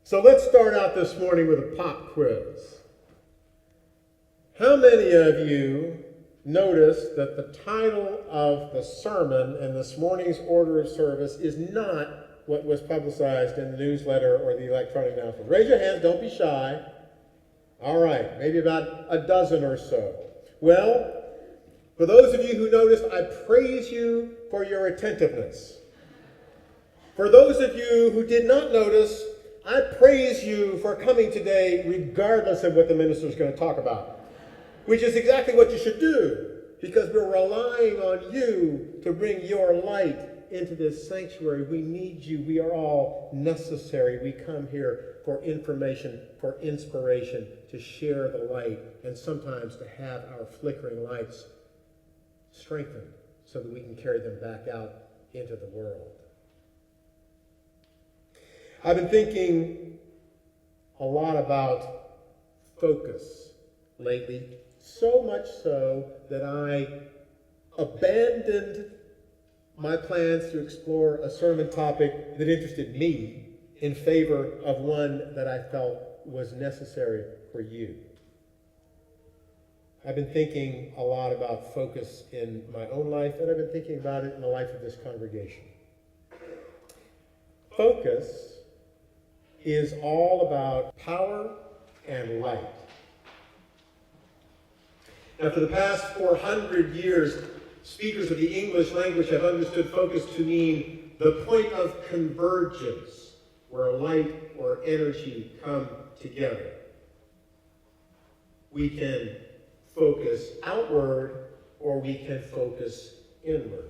So let's start out this morning with a pop quiz. How many of you noticed that the title of the sermon in this morning's order of service is not what was publicized in the newsletter or the electronic announcement? Raise your hands, don't be shy. All right, maybe about a dozen or so. Well, for those of you who noticed, I praise you for your attentiveness. For those of you who did not notice, I praise you for coming today regardless of what the minister is going to talk about, which is exactly what you should do, because we're relying on you to bring your light into this sanctuary. We need you. We are all necessary. We come here for information, for inspiration, to share the light, and sometimes to have our flickering lights strengthened so that we can carry them back out into the world. I've been thinking a lot about focus lately, so much so that I abandoned my plans to explore a sermon topic that interested me in favor of one that I felt was necessary for you. I've been thinking a lot about focus in my own life, and I've been thinking about it in the life of this congregation. Focus is all about power and light. Now, for the past 400 years, speakers of the English language have understood focus to mean the point of convergence, where light or energy come together. We can focus outward, or we can focus inward.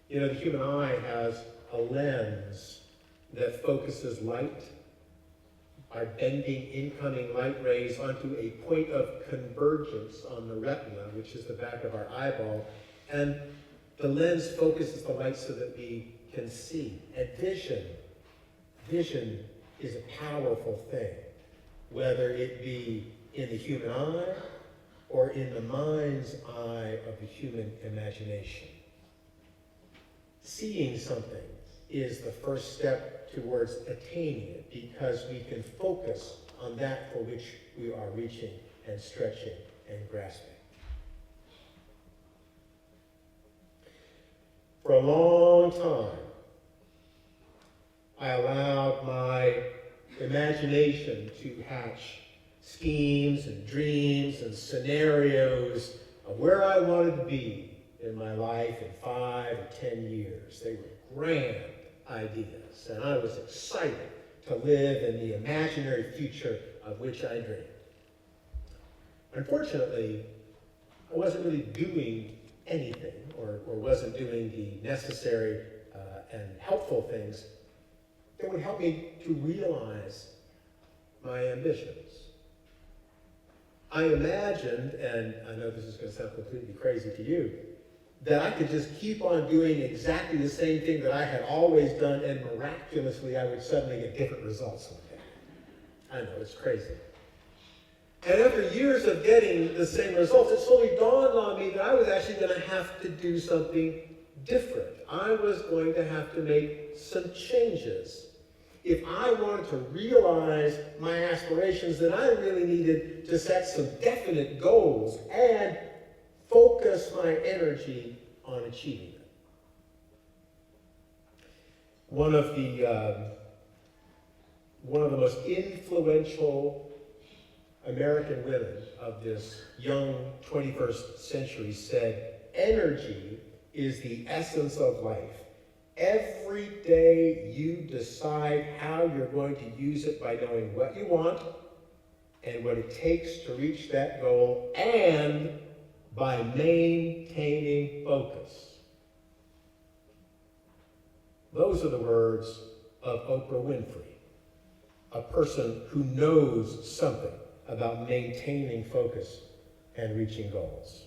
You know, the human eye has a lens that focuses light by bending incoming light rays onto a point of convergence on the retina, which is the back of our eyeball, and the lens focuses the light so that we can see. And vision is a powerful thing, whether it be in the human eye or in the mind's eye of the human imagination. Seeing something is the first step towards attaining it, because we can focus on that for which we are reaching and stretching and grasping. For a long time, I allowed my imagination to hatch schemes and dreams and scenarios of where I wanted to be in my life in 5 or 10 years. They were grand ideas, and I was excited to live in the imaginary future of which I dreamed. Unfortunately, I wasn't really doing anything, or wasn't doing the necessary and helpful things that would help me to realize my ambitions. I imagined, and I know this is going to sound completely crazy to you, that I could just keep on doing exactly the same thing that I had always done, and miraculously I would suddenly get different results one day. I know, it's crazy. And after years of getting the same results, it slowly dawned on me that I was actually going to have to do something different. I was going to have to make some changes. If I wanted to realize my aspirations, then I really needed to set some definite goals and focus my energy on achieving them. One of the most influential American women of this young 21st century said, "Energy is the essence of life. Every day you decide how you're going to use it by knowing what you want and what it takes to reach that goal, and by maintaining focus." Those are the words of Oprah Winfrey, a person who knows something about maintaining focus and reaching goals.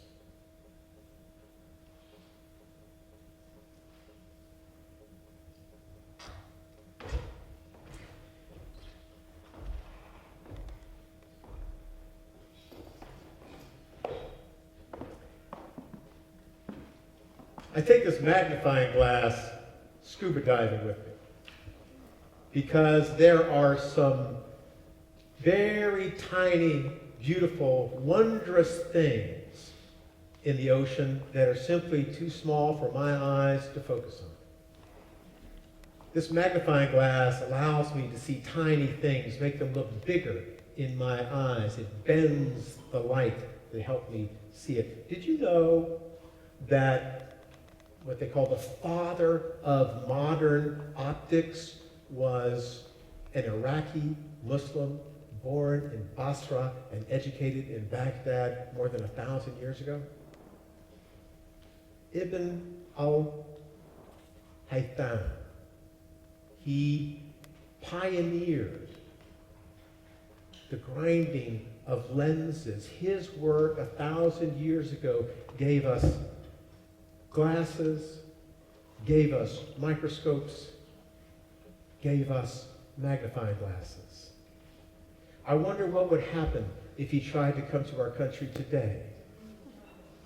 I take this magnifying glass scuba diving with me. because there are some very tiny, beautiful, wondrous things in the ocean that are simply too small for my eyes to focus on. This magnifying glass allows me to see tiny things, make them look bigger in my eyes. It bends the light to help me see it. Did you know that what they call the father of modern optics was an Iraqi Muslim born in Basra and educated in Baghdad more than 1,000 years ago? Ibn al-Haytham. He pioneered the grinding of lenses. His work 1,000 years ago gave us glasses, gave us microscopes, gave us magnifying glasses. I wonder what would happen if he tried to come to our country today.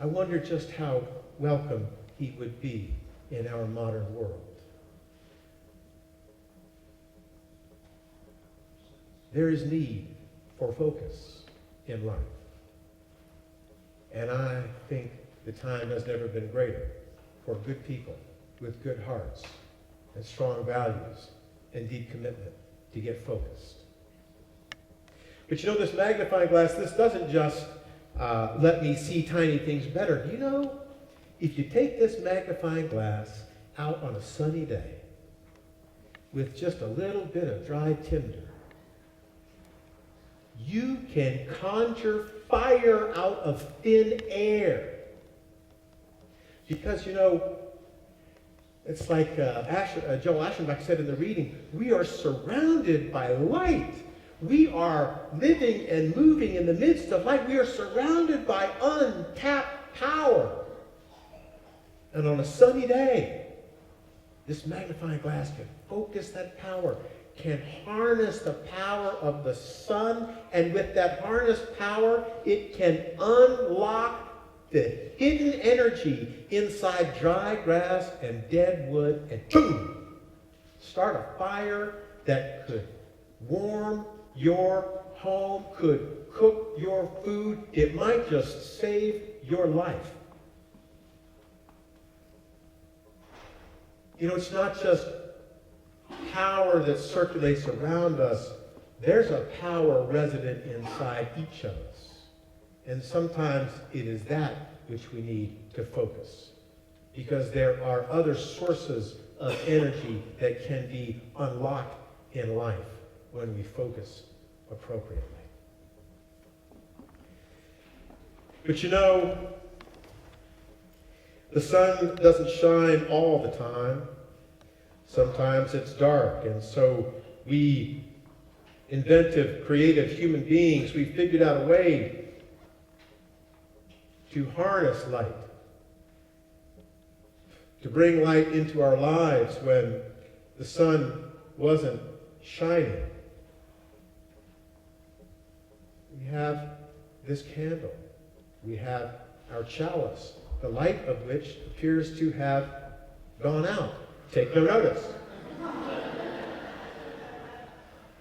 I wonder just how welcome he would be in our modern world. There is need for focus in life. And I think the time has never been greater for good people with good hearts and strong values and deep commitment to get focused. But you know, this magnifying glass, this doesn't just let me see tiny things better. You know, if you take this magnifying glass out on a sunny day with just a little bit of dried tinder, you can conjure fire out of thin air. Because, you know, it's like Joel Aschenbach said in the reading, we are surrounded by light. We are living and moving in the midst of light. We are surrounded by untapped power. And on a sunny day, this magnifying glass can focus that power, can harness the power of the sun, and with that harnessed power, it can unlock the hidden energy inside dry grass and dead wood, and boom! Start a fire that could warm your home, could cook your food. It might just save your life. You know, it's not just power that circulates around us. There's a power resident inside each of us. And sometimes it is that which we need to focus, because there are other sources of energy that can be unlocked in life when we focus appropriately. But you know, the sun doesn't shine all the time. Sometimes it's dark, and so we inventive, creative human beings, we figured out a way to harness light, to bring light into our lives when the sun wasn't shining. We have this candle. We have our chalice, the light of which appears to have gone out. Take no notice.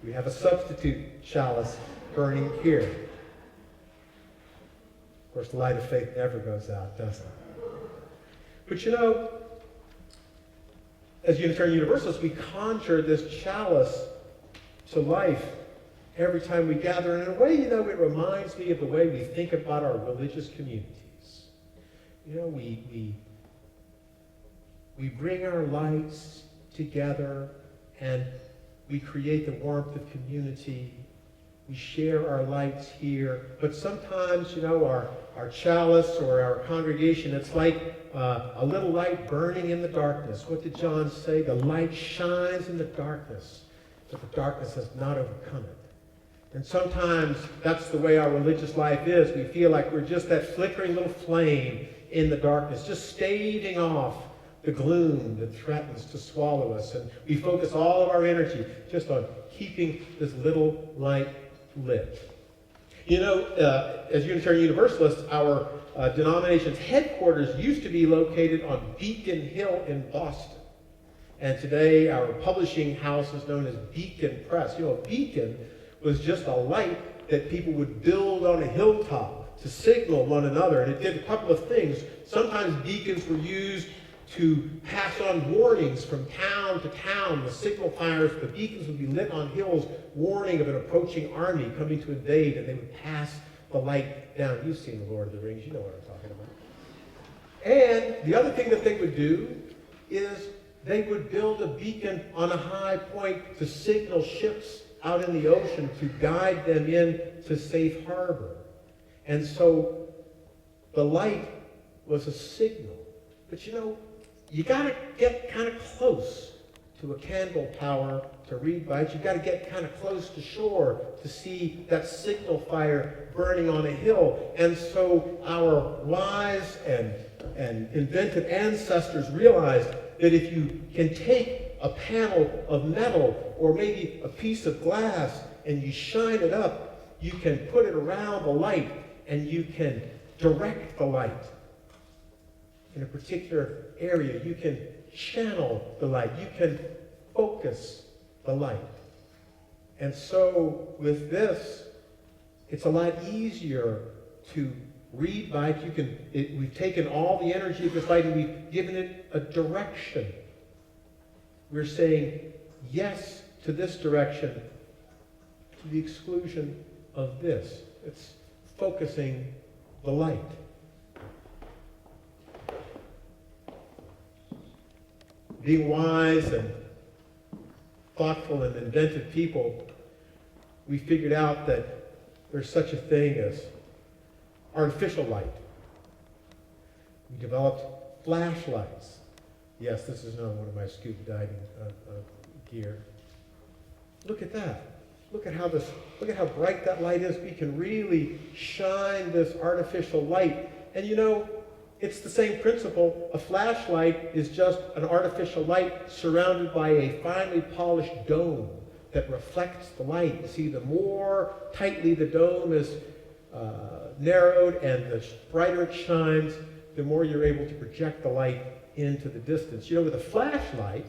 We have a substitute chalice burning here. Of course, the light of faith never goes out, does it? But you know, as Unitarian Universalists, we conjure this chalice to life every time we gather. And in a way, you know, it reminds me of the way we think about our religious communities. You know, we bring our lights together and we create the warmth of community. We share our lights here. But sometimes, you know, our chalice or our congregation, it's like a little light burning in the darkness. What did John say? The light shines in the darkness, but the darkness has not overcome it. And sometimes that's the way our religious life is. We feel like we're just that flickering little flame in the darkness, just staving off the gloom that threatens to swallow us. And we focus all of our energy just on keeping this little light lit. You know, as Unitarian Universalists, our denomination's headquarters used to be located on Beacon Hill in Boston. And today our publishing house is known as Beacon Press. You know, a beacon was just a light that people would build on a hilltop to signal one another. And it did a couple of things. Sometimes beacons were used to pass on warnings from town to town. The signal fires, the beacons would be lit on hills, warning of an approaching army coming to invade, and they would pass the light down. You've seen The Lord of the Rings, you know what I'm talking about. And the other thing that they would do is they would build a beacon on a high point to signal ships out in the ocean to guide them in to safe harbor. And so the light was a signal. But you know, you got to get kind of close to a candle tower to read by it. You got to get kind of close to shore to see that signal fire burning on a hill. And so our wise and inventive ancestors realized that if you can take a panel of metal or maybe a piece of glass and you shine it up, you can put it around the light and you can direct the light in a particular area. You can channel the light. You can focus the light. And so with this, it's a lot easier to read by it. We've taken all the energy of this light and we've given it a direction. We're saying yes to this direction to the exclusion of this. It's focusing the light. Being wise and thoughtful and inventive people, we figured out that there's such a thing as artificial light. We developed flashlights. Yes, this is another one of my scuba diving gear. Look at that. Look at how bright that light is. We can really shine this artificial light. And you know, it's the same principle. A flashlight is just an artificial light surrounded by a finely polished dome that reflects the light. You see, the more tightly the dome is narrowed and the brighter it shines, the more you're able to project the light into the distance. You know, with a flashlight,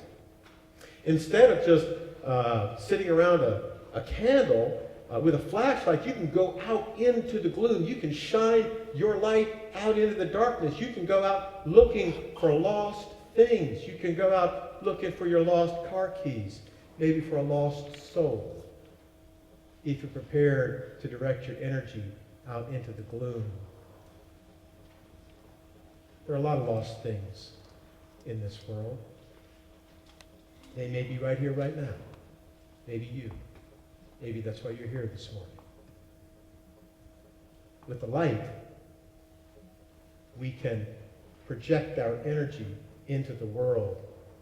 instead of just sitting around a candle, with a flashlight, you can go out into the gloom. You can shine your light out into the darkness. You can go out looking for lost things. You can go out looking for your lost car keys, maybe for a lost soul, if you're prepared to direct your energy out into the gloom. There are a lot of lost things in this world. They may be right here, right now. Maybe you. Maybe that's why you're here this morning. With the light, we can project our energy into the world,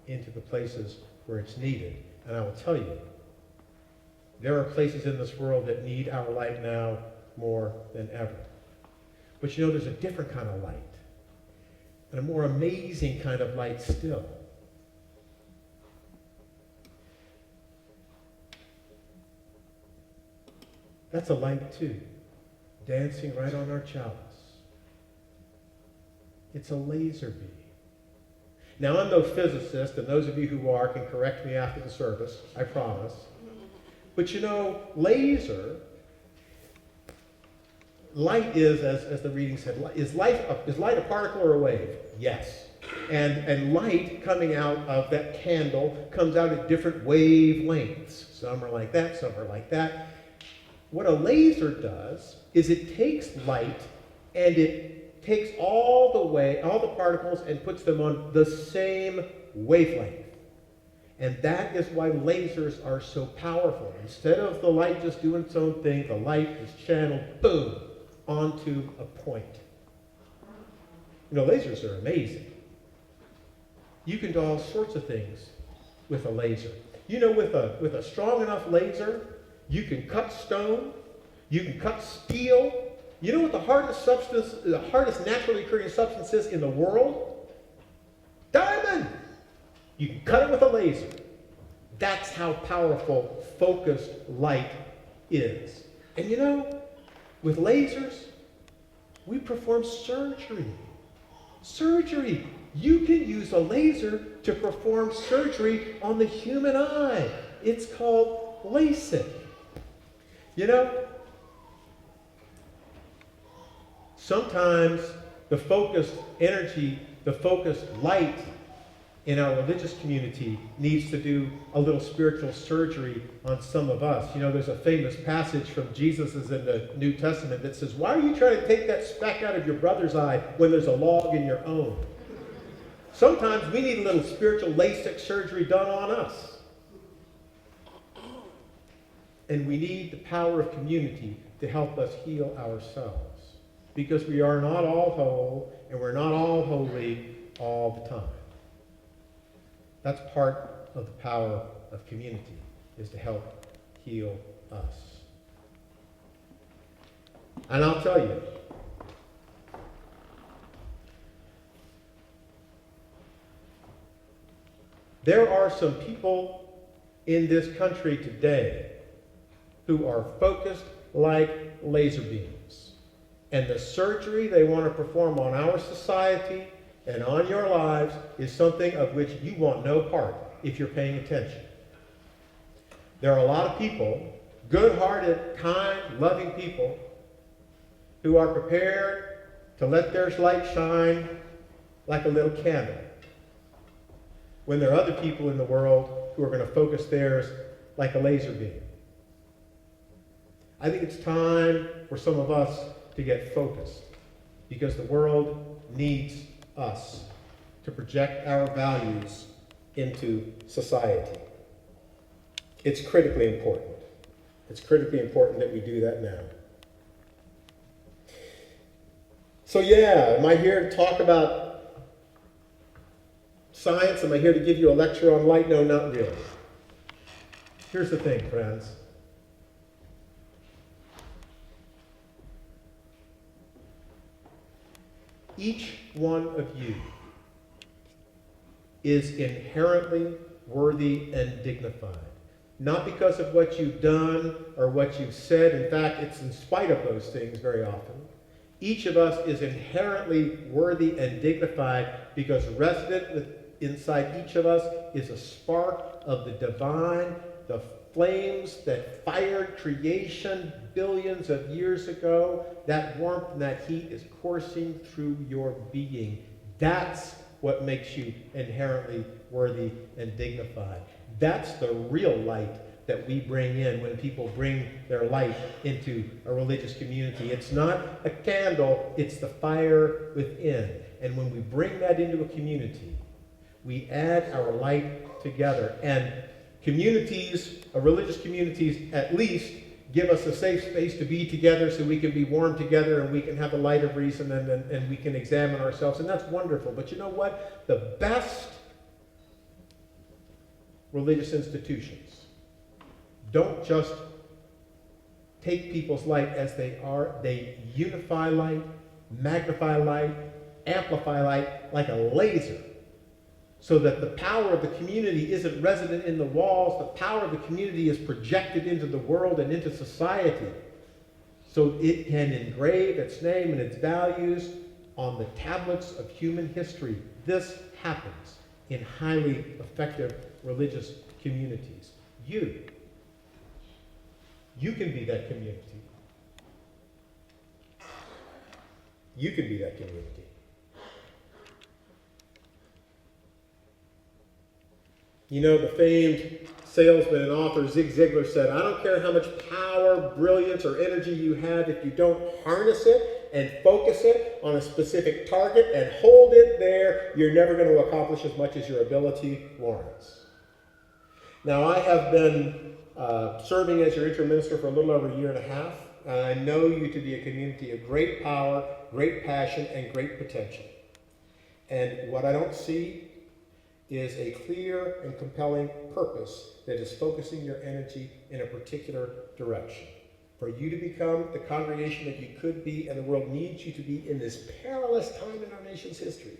into the places where it's needed. And I will tell you, there are places in this world that need our light now more than ever. But you know, there's a different kind of light, and a more amazing kind of light still. That's a light too, dancing right on our chalice. It's a laser beam. Now, I'm no physicist, and those of you who are can correct me after the service, I promise. But you know, laser, light is, as the reading said, is light a particle or a wave? Yes. And light coming out of that candle comes out at different wavelengths. Some are like that, some are like that. What a laser does is it takes light and it takes all the particles and puts them on the same wavelength. And that is why lasers are so powerful. Instead of the light just doing its own thing, the light is channeled, boom, onto a point. You know, lasers are amazing. You can do all sorts of things with a laser. You know, with a strong enough laser, you can cut stone, you can cut steel. You know what the hardest naturally occurring substance is in the world? Diamond! You can cut it with a laser. That's how powerful focused light is. And you know, with lasers, we perform surgery. Surgery. You can use a laser to perform surgery on the human eye. It's called LASIK. You know, sometimes the focused energy, the focused light in our religious community needs to do a little spiritual surgery on some of us. You know, there's a famous passage from Jesus in the New Testament that says, why are you trying to take that speck out of your brother's eye when there's a log in your own? Sometimes we need a little spiritual LASIK surgery done on us. And we need the power of community to help us heal ourselves. Because we are not all whole, and we're not all holy all the time. That's part of the power of community, is to help heal us. And I'll tell you, there are some people in this country today who are focused like laser beams. And the surgery they want to perform on our society and on your lives is something of which you want no part if you're paying attention. There are a lot of people, good-hearted, kind, loving people, who are prepared to let their light shine like a little candle, when there are other people in the world who are going to focus theirs like a laser beam. I think it's time for some of us to get focused, because the world needs us to project our values into society. It's critically important. It's critically important that we do that now. So yeah, am I here to talk about science? Am I here to give you a lecture on light? No, not really. Here's the thing, friends. Each one of you is inherently worthy and dignified. Not because of what you've done or what you've said. In fact, it's in spite of those things very often. Each of us is inherently worthy and dignified because resident inside each of us is a spark of the divine, the flames that fired creation billions of years ago. That warmth and that heat is coursing through your being. That's what makes you inherently worthy and dignified. That's the real light that we bring in when people bring their light into a religious community. It's not a candle, it's the fire within. And when we bring that into a community, we add our light together. And communities, religious communities at least, give us a safe space to be together so we can be warm together and we can have the light of reason and we can examine ourselves. And that's wonderful. But you know what? The best religious institutions don't just take people's light as they are. They unify light, magnify light, amplify light like a laser, so that the power of the community isn't resident in the walls. The power of the community is projected into the world and into society, so it can engrave its name and its values on the tablets of human history. This happens in highly effective religious communities. You can be that community. You can be that community. You know, the famed salesman and author Zig Ziglar said, I don't care how much power, brilliance, or energy you have, if you don't harness it and focus it on a specific target and hold it there, you're never going to accomplish as much as your ability warrants. Now, I have been serving as your interim minister for a little over a year and a half, and I know you to be a community of great power, great passion, and great potential. And what I don't see is a clear and compelling purpose that is focusing your energy in a particular direction. For you to become the congregation that you could be and the world needs you to be in this perilous time in our nation's history,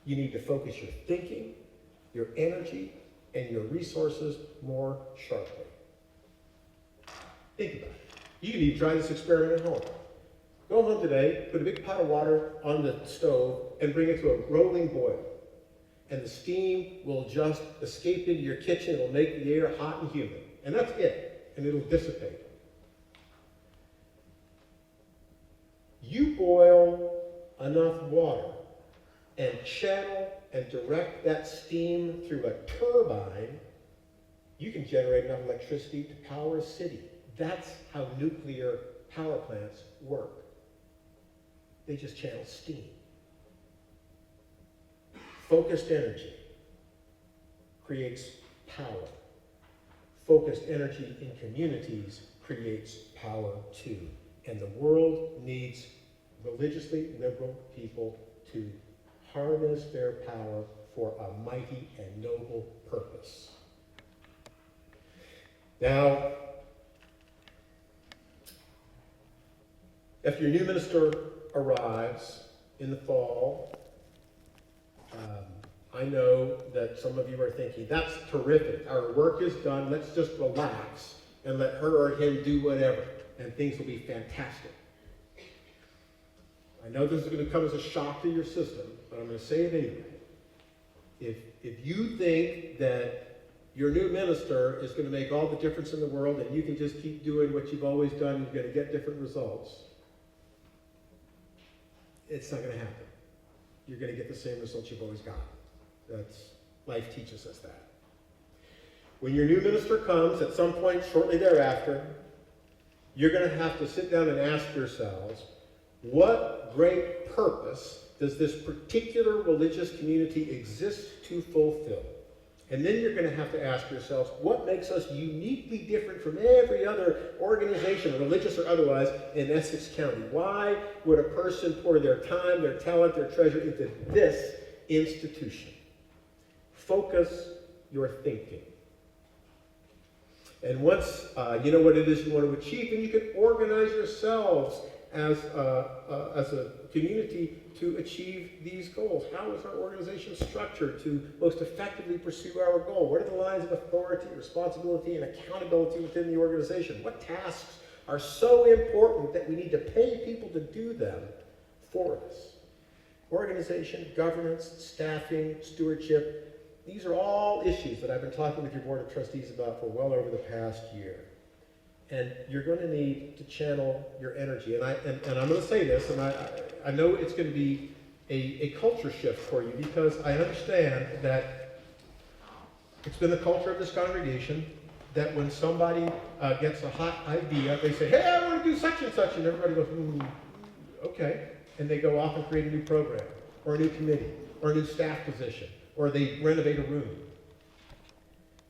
you need to focus your thinking, your energy, and your resources more sharply. Think about it. You can even try this experiment at home. Go home today, put a big pot of water on the stove, and bring it to a rolling boil. and the steam will just escape into your kitchen. It'll make the air hot and humid. And that's it. And it'll dissipate. You boil enough water and channel and direct that steam through a turbine, you can generate enough electricity to power a city. That's how nuclear power plants work. They just channel steam. Focused energy creates power. Focused energy in communities creates power too. And the world needs religiously liberal people to harness their power for a mighty and noble purpose. Now, if your new minister arrives in the fall, I know that some of you are thinking, that's terrific. Our work is done. Let's just relax and let her or him do whatever, and things will be fantastic. I know this is going to come as a shock to your system, but I'm going to say it anyway. If you think that your new minister is going to make all the difference in the world and you can just keep doing what you've always done and you're going to get different results, it's not going to happen. You're going to get the same results you've always got. Life teaches us that. When your new minister comes, at some point shortly thereafter, you're going to have to sit down and ask yourselves, what great purpose does this particular religious community exist to fulfill? And then you're going to have to ask yourselves, what makes us uniquely different from every other organization, religious or otherwise, in Essex County? Why would a person pour their time, their talent, their treasure into this institution? Focus your thinking. And once you know what it is you want to achieve, then you can organize yourselves as a community to achieve these goals. How is our organization structured to most effectively pursue our goal? What are the lines of authority, responsibility, and accountability within the organization? What tasks are so important that we need to pay people to do them for us? Organization, governance, staffing, stewardship, these are all issues that I've been talking with your Board of Trustees about for well over the past year. And you're going to need to channel your energy. And I'm going to say this, and I know it's going to be a culture shift for you, because I understand that it's been the culture of this congregation that when somebody gets a hot idea, they say, hey, I want to do such and such, and everybody goes, okay. And they go off and create a new program, or a new committee, or a new staff position, or they renovate a room.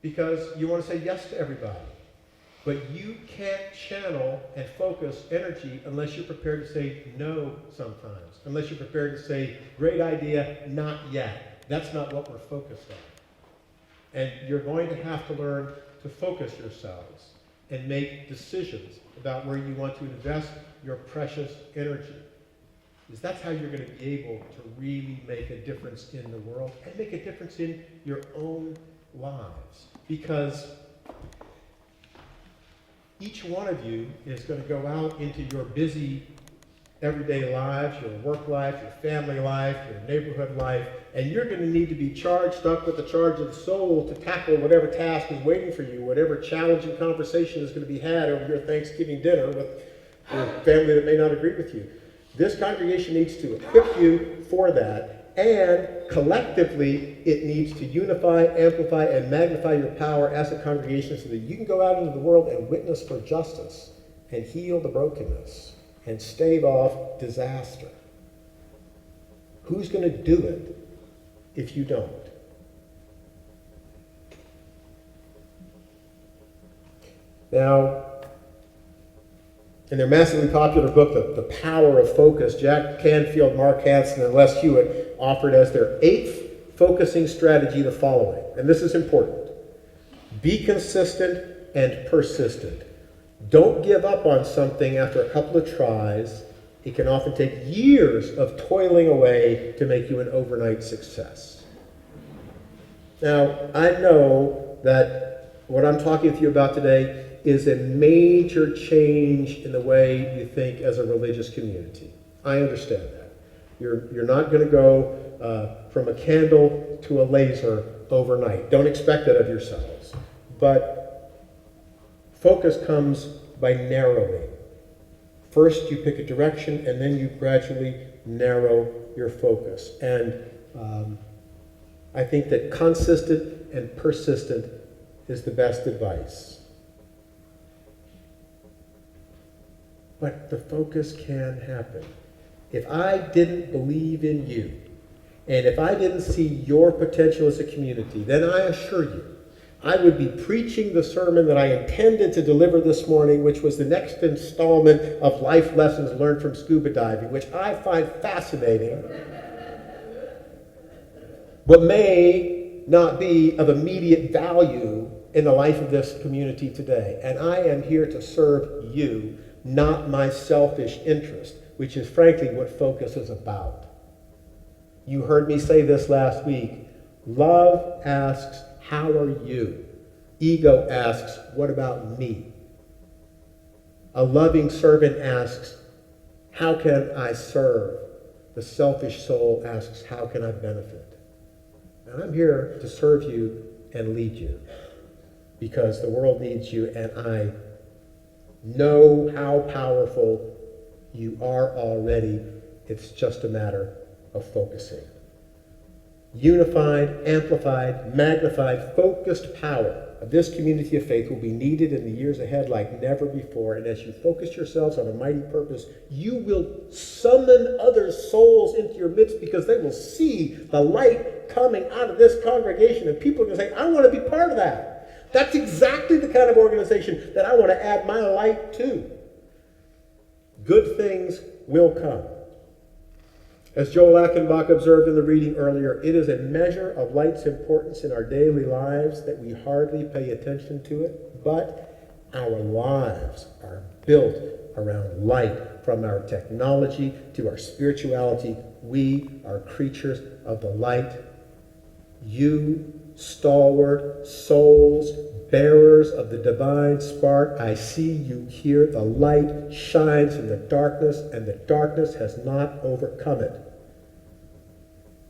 Because you want to say yes to everybody. But you can't channel and focus energy unless you're prepared to say no sometimes. Unless you're prepared to say, great idea, not yet. That's not what we're focused on. And you're going to have to learn to focus yourselves and make decisions about where you want to invest your precious energy. Because that's how you're going to be able to really make a difference in the world and make a difference in your own lives. Because each one of you is going to go out into your busy everyday lives, your work life, your family life, your neighborhood life, and you're going to need to be charged up with the charge of the soul to tackle whatever task is waiting for you, whatever challenging conversation is going to be had over your Thanksgiving dinner with a family that may not agree with you. This congregation needs to equip you for that, and collectively it needs to unify, amplify, and magnify your power as a congregation so that you can go out into the world and witness for justice and heal the brokenness and stave off disaster. Who's going to do it if you don't? Now, in their massively popular book, The Power of Focus, Jack Canfield, Mark Hansen, and Les Hewitt offered as their 8th focusing strategy the following, and this is important. Be consistent and persistent. Don't give up on something after a couple of tries. It can often take years of toiling away to make you an overnight success. Now, I know that what I'm talking with you about today is a major change in the way you think as a religious community. I understand that. You're not going to go from a candle to a laser overnight. Don't expect it of yourselves. But focus comes by narrowing. First, you pick a direction, and then you gradually narrow your focus. And I think that consistent and persistent is the best advice. But the focus can happen. If I didn't believe in you, and if I didn't see your potential as a community, then I assure you, I would be preaching the sermon that I intended to deliver this morning, which was the next installment of life lessons learned from scuba diving, which I find fascinating, but may not be of immediate value in the life of this community today. And I am here to serve you, not my selfish interest, which is frankly what focus is about. You heard me say this last week. Love asks, how are you? Ego asks, what about me? A loving servant asks, how can I serve? The selfish soul asks, how can I benefit? And I'm here to serve you and lead you because the world needs you, and I know how powerful you are already. It's just a matter of focusing. Unified, amplified, magnified, focused power of this community of faith will be needed in the years ahead like never before. And as you focus yourselves on a mighty purpose, you will summon other souls into your midst because they will see the light coming out of this congregation. And people are going to say, I want to be part of that. That's exactly the kind of organization that I want to add my light to. Good things will come. As Joel Achenbach observed in the reading earlier, it is a measure of light's importance in our daily lives that we hardly pay attention to it, but our lives are built around light. From our technology to our spirituality, we are creatures of the light. You, stalwart souls, bearers of the divine spark, I see you here. The light shines in the darkness, and the darkness has not overcome it.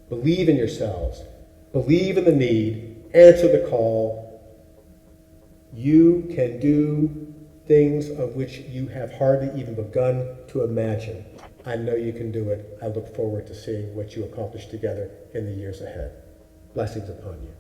Believe in yourselves. Believe in the need. Answer the call. You can do things of which you have hardly even begun to imagine. I know you can do it. I look forward to seeing what you accomplish together in the years ahead. Blessings upon you.